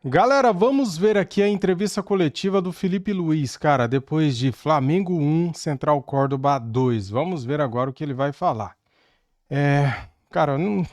Galera, vamos ver aqui a entrevista coletiva do Felipe Luiz, cara, depois de Flamengo 1, Central Córdoba 2. Vamos ver agora o que ele vai falar. Cara, eu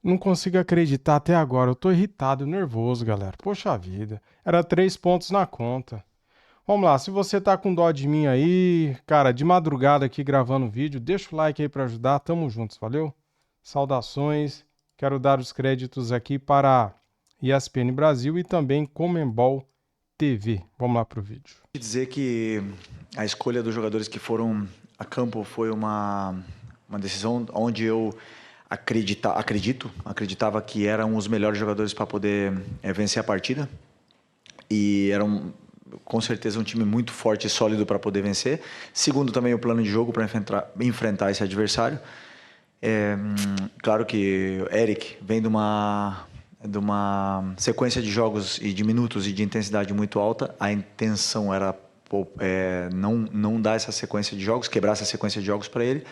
não consigo acreditar até agora. Eu tô irritado, nervoso, galera. Poxa vida, era 3 pontos na conta. Vamos lá, se você tá com dó de mim aí, cara, de madrugada aqui gravando vídeo, deixa o like aí pra ajudar. Tamo juntos, valeu? Saudações. Quero dar os créditos aqui para ESPN Brasil e também Comembol TV. Vamos lá pro vídeo. Dizer que a escolha dos jogadores que foram a campo foi uma decisão onde eu acreditava que eram os melhores jogadores para poder vencer a partida e eram com certeza um time muito forte e sólido para poder vencer. Segundo, também o plano de jogo para enfrentar esse adversário. Claro que o Eric vem de uma sequência de jogos e de minutos e de intensidade muito alta. A intenção era não dar essa sequência de jogos, quebrar essa sequência de jogos para ele.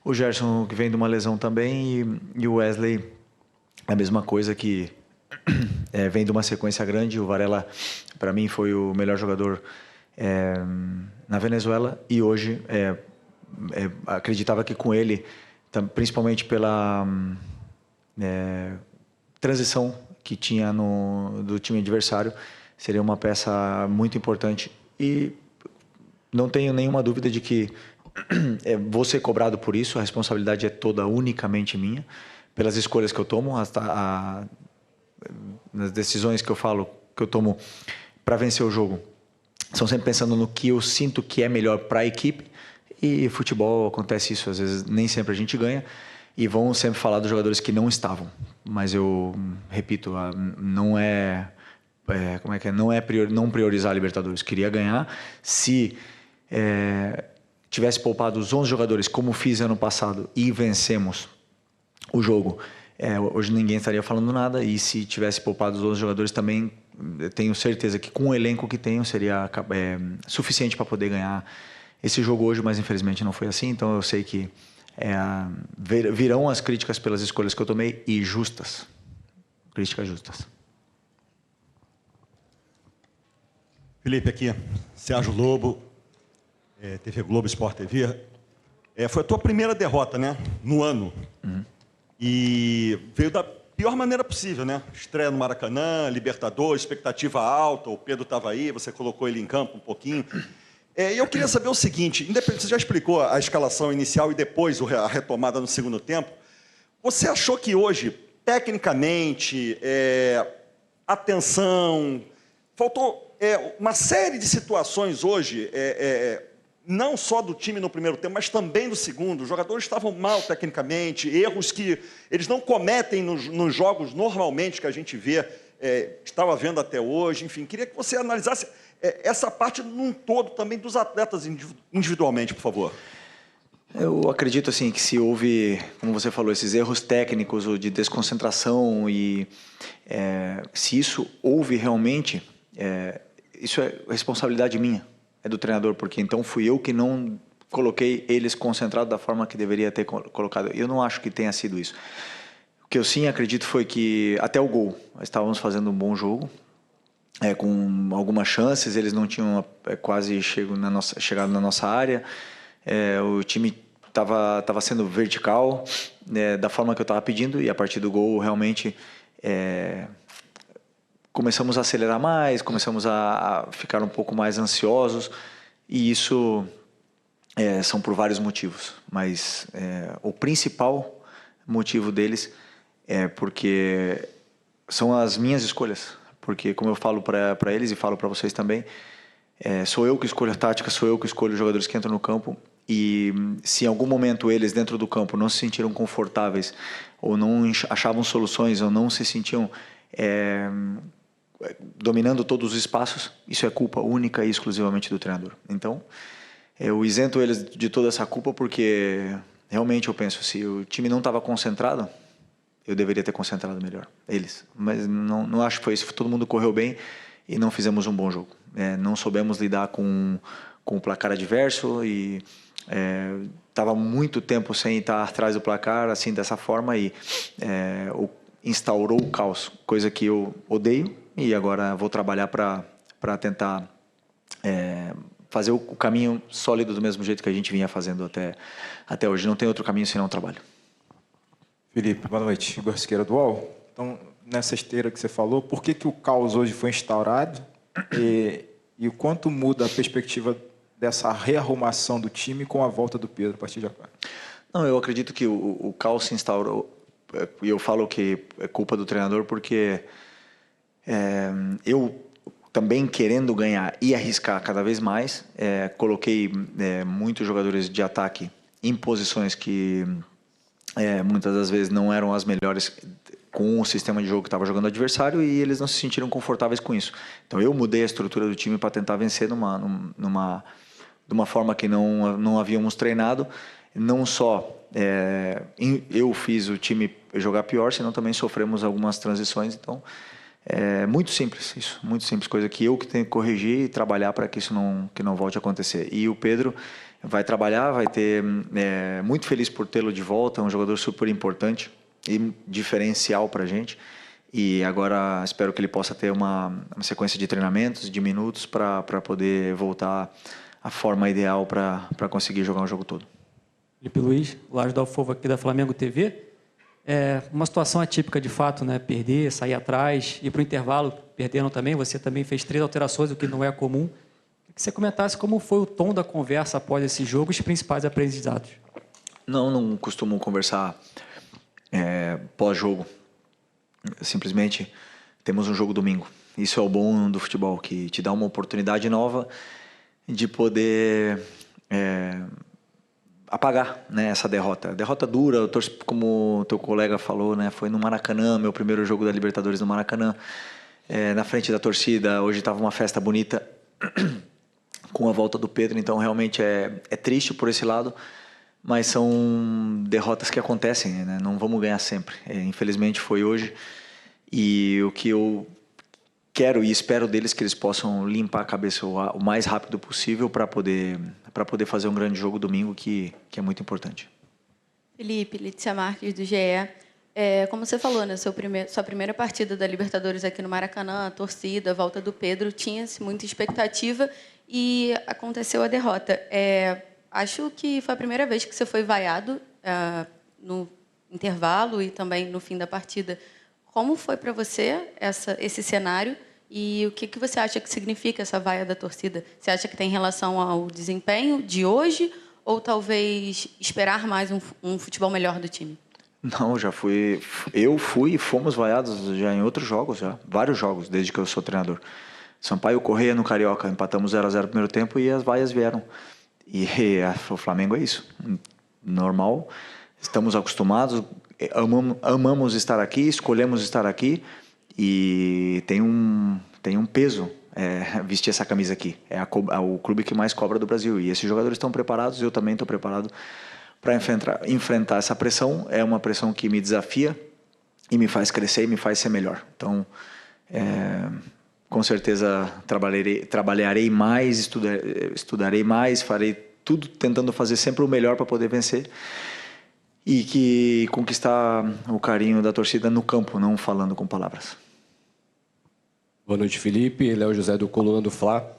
O Gerson, que vem de uma lesão também, e o Wesley, a mesma coisa, que vem de uma sequência grande. O Varela, para mim, foi o melhor jogador na Venezuela, e hoje acreditava que com ele, principalmente pela transição que tinha do time adversário, seria uma peça muito importante. E não tenho nenhuma dúvida de que vou ser cobrado por isso. A responsabilidade é toda unicamente minha, pelas escolhas que eu tomo, nas decisões que eu tomo para vencer o jogo. São sempre pensando no que eu sinto que é melhor para a equipe. E futebol acontece isso, às vezes nem sempre a gente ganha. E vão sempre falar dos jogadores que não estavam. Mas eu repito, não é não priorizar a Libertadores. Queria ganhar. Se tivesse poupado os 11 jogadores, como fiz ano passado, e vencemos o jogo, hoje ninguém estaria falando nada. E se tivesse poupado os 11 jogadores também, tenho certeza que com o elenco que tenho seria suficiente para poder ganhar esse jogo hoje, mas infelizmente não foi assim. Então eu sei que virão as críticas pelas escolhas que eu tomei, e justas. Críticas justas. Felipe, aqui, Sérgio Lobo, TV Globo, Sport TV. Foi a tua primeira derrota, né? No ano. Uhum. E veio da pior maneira possível, né? Estreia no Maracanã, Libertadores, expectativa alta, o Pedro estava aí, você colocou ele em campo um pouquinho. E eu queria saber o seguinte, você já explicou a escalação inicial e depois a retomada no segundo tempo. Você achou que hoje, tecnicamente, atenção, faltou uma série de situações hoje, não só do time no primeiro tempo, mas também do segundo? Os jogadores estavam mal tecnicamente, erros que eles não cometem nos jogos normalmente que a gente vê, estava vendo até hoje. Enfim, queria que você analisasse essa parte num todo também dos atletas individualmente, por favor. Eu acredito assim que se houve, como você falou, esses erros técnicos ou de desconcentração, e se isso houve realmente, isso é responsabilidade minha, é do treinador, porque então fui eu que não coloquei eles concentrados da forma que deveria ter colocado. Eu não acho que tenha sido isso. O que eu sim acredito foi que até o gol nós estávamos fazendo um bom jogo, com algumas chances, eles não tinham quase chegado na nossa área. O time estava sendo vertical, da forma que eu estava pedindo, e a partir do gol realmente começamos a acelerar mais, começamos a ficar um pouco mais ansiosos, e isso são por vários motivos, mas o principal motivo deles é porque são as minhas escolhas. Porque, como eu falo para eles e falo para vocês também, sou eu que escolho a tática, sou eu que escolho os jogadores que entram no campo. E se em algum momento eles dentro do campo não se sentiram confortáveis, ou não achavam soluções, ou não se sentiam dominando todos os espaços, isso é culpa única e exclusivamente do treinador. Então, eu isento eles de toda essa culpa, porque realmente eu penso, se o time não estava concentrado, eu deveria ter concentrado melhor, eles. Mas não acho que foi isso. Todo mundo correu bem e não fizemos um bom jogo. Não soubemos lidar com o placar adverso, e estava muito tempo sem estar atrás do placar, assim, dessa forma. E instaurou o caos, coisa que eu odeio, e agora vou trabalhar para tentar fazer o caminho sólido do mesmo jeito que a gente vinha fazendo até hoje. Não tem outro caminho senão o trabalho. Felipe, boa noite. Igor Siqueira do UOL. Então, nessa esteira que você falou, por que o caos hoje foi instaurado e o quanto muda a perspectiva dessa rearrumação do time com a volta do Pedro a partir de agora? Não, eu acredito que o caos se instaurou, e eu falo que é culpa do treinador porque eu também querendo ganhar e arriscar cada vez mais, coloquei muitos jogadores de ataque em posições que muitas das vezes não eram as melhores com o sistema de jogo que estava jogando o adversário, e eles não se sentiram confortáveis com isso. Então eu mudei a estrutura do time para tentar vencer de uma forma que não havíamos treinado. Não só eu fiz o time jogar pior, senão também sofremos algumas transições. Então é muito simples isso, muito simples, coisa que eu que tenho que corrigir e trabalhar para que isso não volte a acontecer. E o Pedro vai trabalhar, vai ter muito feliz por tê-lo de volta, é um jogador super importante e diferencial para a gente. E agora espero que ele possa ter uma sequência de treinamentos, de minutos, para poder voltar à forma ideal para conseguir jogar o jogo todo. Felipe Luiz, Laje do Alfovo aqui da Flamengo TV. Uma situação atípica de fato, né? Perder, sair atrás, ir para o intervalo, perderam também. Você também fez 3 alterações, o que não é comum. Queria que você comentasse como foi o tom da conversa após esse jogo e os principais aprendizados. Não costumo conversar pós-jogo. Simplesmente temos um jogo domingo. Isso é o bom do futebol, que te dá uma oportunidade nova de poder apagar, né, essa derrota. Derrota dura, eu torço, como o teu colega falou, né, foi no Maracanã, meu primeiro jogo da Libertadores no Maracanã, na frente da torcida. Hoje estava uma festa bonita com a volta do Pedro, então realmente é triste por esse lado, mas são derrotas que acontecem, né? Não vamos ganhar sempre. Infelizmente foi hoje, e o que eu quero e espero deles que eles possam limpar a cabeça o mais rápido possível para poder fazer um grande jogo domingo, que é muito importante. Felipe, Letícia Marques, do GE. Como você falou, né, sua primeira partida da Libertadores aqui no Maracanã, a torcida, a volta do Pedro, tinha-se muita expectativa e aconteceu a derrota. Acho que foi a primeira vez que você foi vaiado no intervalo e também no fim da partida. Como foi para você esse cenário e o que você acha que significa essa vaia da torcida? Você acha que tem relação ao desempenho de hoje ou talvez esperar mais um futebol melhor do time? Não, eu fui e fomos vaiados já em outros jogos, vários jogos, desde que eu sou treinador. Sampaio Corrêa no Carioca, empatamos 0-0 no primeiro tempo e as vaias vieram. E o Flamengo é isso, normal, estamos acostumados, amamos estar aqui, escolhemos estar aqui, e tem um peso vestir essa camisa aqui. É o clube que mais cobra do Brasil, e esses jogadores estão preparados, eu também estou preparado para enfrentar essa pressão. É uma pressão que me desafia e me faz crescer e me faz ser melhor. Então, com certeza trabalharei mais, estudarei mais, farei tudo tentando fazer sempre o melhor para poder vencer e que conquistar o carinho da torcida no campo, não falando com palavras. Boa noite, Felipe. Léo José do Coluna do Fla.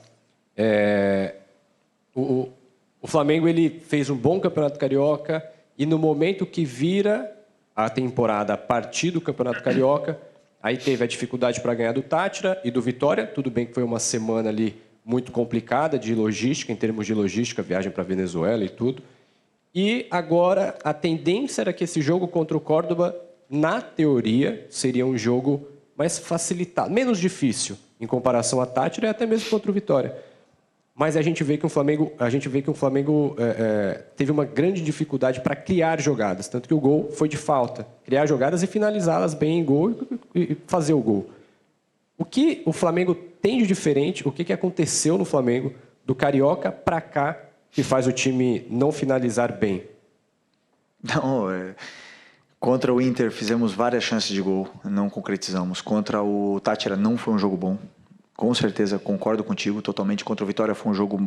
O Flamengo ele fez um bom Campeonato Carioca e no momento que vira a temporada a partir do Campeonato Carioca, aí teve a dificuldade para ganhar do Tátira e do Vitória. Tudo bem que foi uma semana ali muito complicada de logística, em termos de logística, viagem para a Venezuela e tudo. E agora a tendência era que esse jogo contra o Córdoba, na teoria, seria um jogo mais facilitado, menos difícil em comparação à Tátira e até mesmo contra o Vitória. Mas a gente vê que o Flamengo, teve uma grande dificuldade para criar jogadas, tanto que o gol foi de falta. Criar jogadas e finalizá-las bem em gol e fazer o gol. O que o Flamengo tem de diferente, o que aconteceu no Flamengo do Carioca para cá, que faz o time não finalizar bem? Não, contra o Inter fizemos várias chances de gol, não concretizamos. Contra o Tátira não foi um jogo bom. Com certeza, concordo contigo totalmente. Contra o Vitória foi um jogo,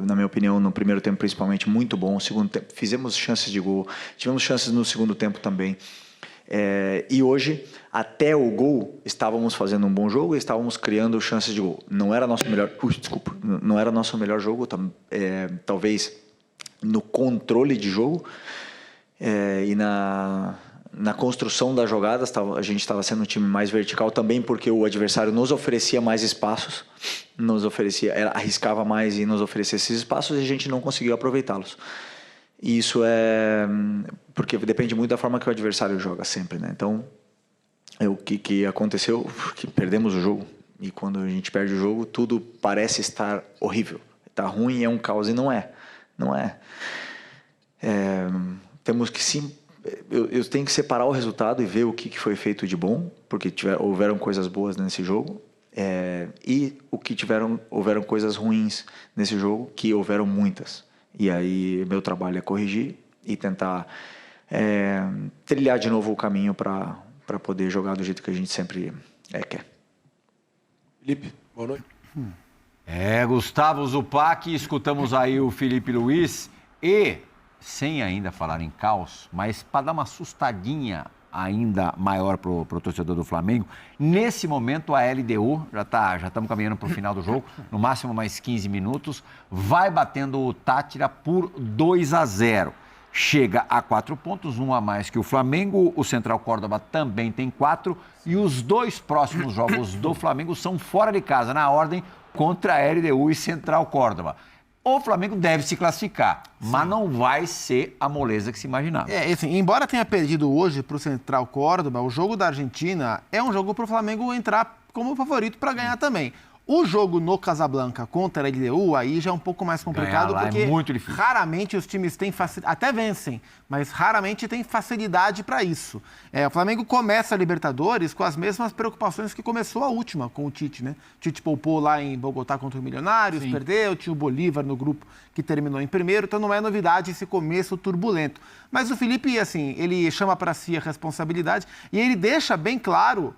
na minha opinião, no primeiro tempo principalmente, muito bom. No segundo tempo, fizemos chances de gol, tivemos chances no segundo tempo também. E hoje, até o gol, estávamos fazendo um bom jogo e estávamos criando chances de gol. Não era nosso melhor... desculpa. Não era nosso melhor jogo, talvez no controle de jogo e na construção das jogadas. A gente estava sendo um time mais vertical também, porque o adversário nos oferecia mais espaços, arriscava mais e nos oferecia esses espaços e a gente não conseguiu aproveitá-los. E isso porque depende muito da forma que o adversário joga sempre, né? Então, o que aconteceu? Que perdemos o jogo. E quando a gente perde o jogo, tudo parece estar horrível. Está ruim, é um caos, e não é. Não é. Temos que sim... Eu tenho que separar o resultado e ver o que foi feito de bom, porque houveram coisas boas nesse jogo, e houveram coisas ruins nesse jogo, que houveram muitas. E aí meu trabalho é corrigir e tentar trilhar de novo o caminho para poder jogar do jeito que a gente sempre quer. Felipe, boa noite. Gustavo Zupac, escutamos aí o Filipe Luiz e, sem ainda falar em caos, mas para dar uma assustadinha ainda maior pro torcedor do Flamengo, nesse momento a LDU, já estamos caminhando para o final do jogo, no máximo mais 15 minutos, vai batendo o Tátira por 2-0. Chega a 4 pontos, um a mais que o Flamengo, o Central Córdoba também tem 4, e os 2 próximos jogos do Flamengo são fora de casa, na ordem contra a LDU e Central Córdoba. O Flamengo deve se classificar, mas não vai ser a moleza que se imaginava. Assim, embora tenha perdido hoje para o Central Córdoba, o jogo da Argentina é um jogo para o Flamengo entrar como favorito para ganhar também. O jogo no Casablanca contra a LDU, aí já é um pouco mais complicado, porque é muito difícil. Raramente os times têm facilidade, até vencem, mas raramente tem facilidade para isso. O Flamengo começa a Libertadores com as mesmas preocupações que começou a última, com o Tite, né? O Tite poupou lá em Bogotá contra o Milionários, perdeu, tinha o Bolívar no grupo que terminou em primeiro, então não é novidade esse começo turbulento. Mas o Felipe, assim, ele chama para si a responsabilidade e ele deixa bem claro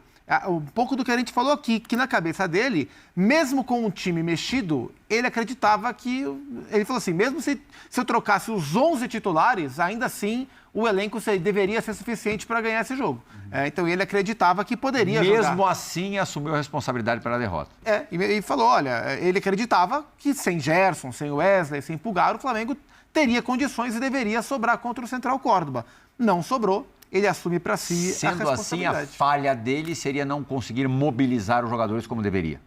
um pouco do que a gente falou aqui, que na cabeça dele, mesmo com um time mexido, ele acreditava que... Ele falou assim, mesmo se eu trocasse os 11 titulares, ainda assim o elenco deveria ser suficiente para ganhar esse jogo. Então ele acreditava que poderia jogar. Mesmo assim, assumiu a responsabilidade pela derrota. E falou, olha, ele acreditava que sem Gerson, sem Wesley, sem Pulgar, o Flamengo teria condições e deveria sobrar contra o Central Córdoba. Não sobrou. Ele assume para si a responsabilidade. Sendo assim, a falha dele seria não conseguir mobilizar os jogadores como deveria.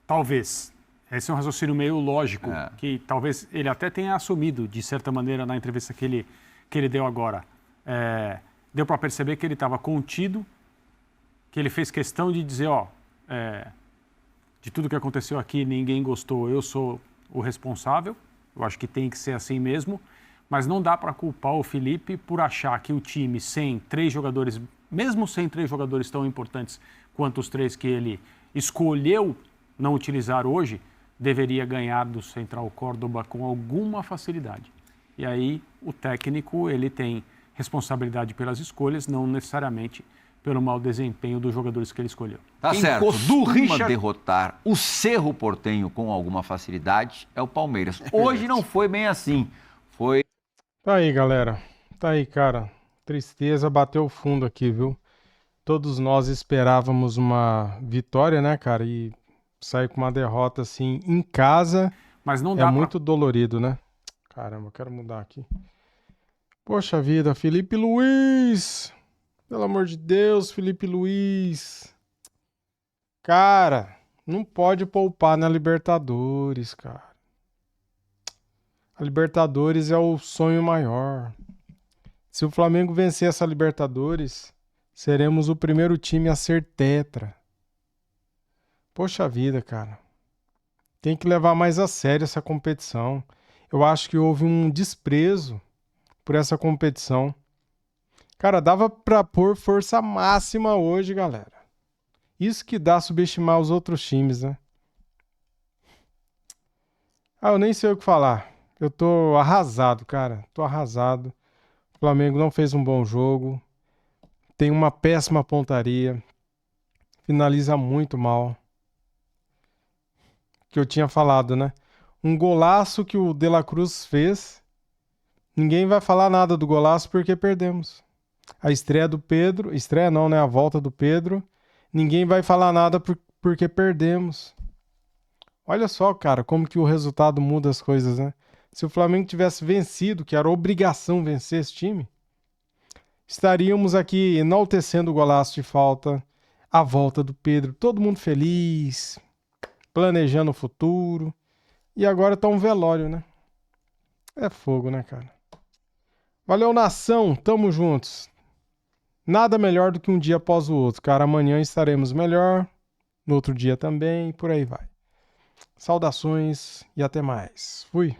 Talvez. Esse é um raciocínio meio lógico, que talvez ele até tenha assumido, de certa maneira, na entrevista que ele deu agora. Deu para perceber que ele estava contido, que ele fez questão de dizer, de tudo que aconteceu aqui, ninguém gostou, eu sou o responsável. Eu acho que tem que ser assim mesmo. Mas não dá para culpar o Felipe por achar que o time sem 3 jogadores, mesmo sem 3 jogadores tão importantes quanto os 3 que ele escolheu não utilizar hoje, deveria ganhar do Central Córdoba com alguma facilidade. E aí o técnico, ele tem responsabilidade pelas escolhas, não necessariamente pelo mau desempenho dos jogadores que ele escolheu. Tá certo. Do Richard derrotar o Cerro Porteño com alguma facilidade é o Palmeiras. Hoje não foi bem assim. Foi... Tá aí, galera. Tá aí, cara. Tristeza bateu fundo aqui, viu? Todos nós esperávamos uma vitória, né, cara? E sair com uma derrota assim em casa. Mas não dá muito dolorido, né? Caramba, eu quero mudar aqui. Poxa vida, Filipe Luiz! Pelo amor de Deus, Filipe Luiz! Cara, não pode poupar na Libertadores, cara. A Libertadores é o sonho maior. Se o Flamengo vencer essa Libertadores, seremos o primeiro time a ser tetra. Poxa vida, cara. Tem que levar mais a sério essa competição. Eu acho que houve um desprezo por essa competição. Cara, dava pra pôr força máxima hoje, galera. Isso que dá subestimar os outros times, né? Eu nem sei o que falar. Eu tô arrasado, cara. Tô arrasado. O Flamengo não fez um bom jogo. Tem uma péssima pontaria. Finaliza muito mal. Que eu tinha falado, né? Um golaço que o De La Cruz fez. Ninguém vai falar nada do golaço porque perdemos. a estreia do Pedro, estreia não, né? A volta do Pedro. Ninguém vai falar nada porque perdemos. Olha só, cara, como que o resultado muda as coisas, né? Se o Flamengo tivesse vencido, que era obrigação vencer esse time, estaríamos aqui enaltecendo o golaço de falta, a volta do Pedro, todo mundo feliz, planejando o futuro. E agora tá um velório, né? É fogo, né, cara? Valeu, nação, tamo juntos. Nada melhor do que um dia após o outro, cara. Amanhã estaremos melhor, no outro dia também, e por aí vai. Saudações e até mais. Fui.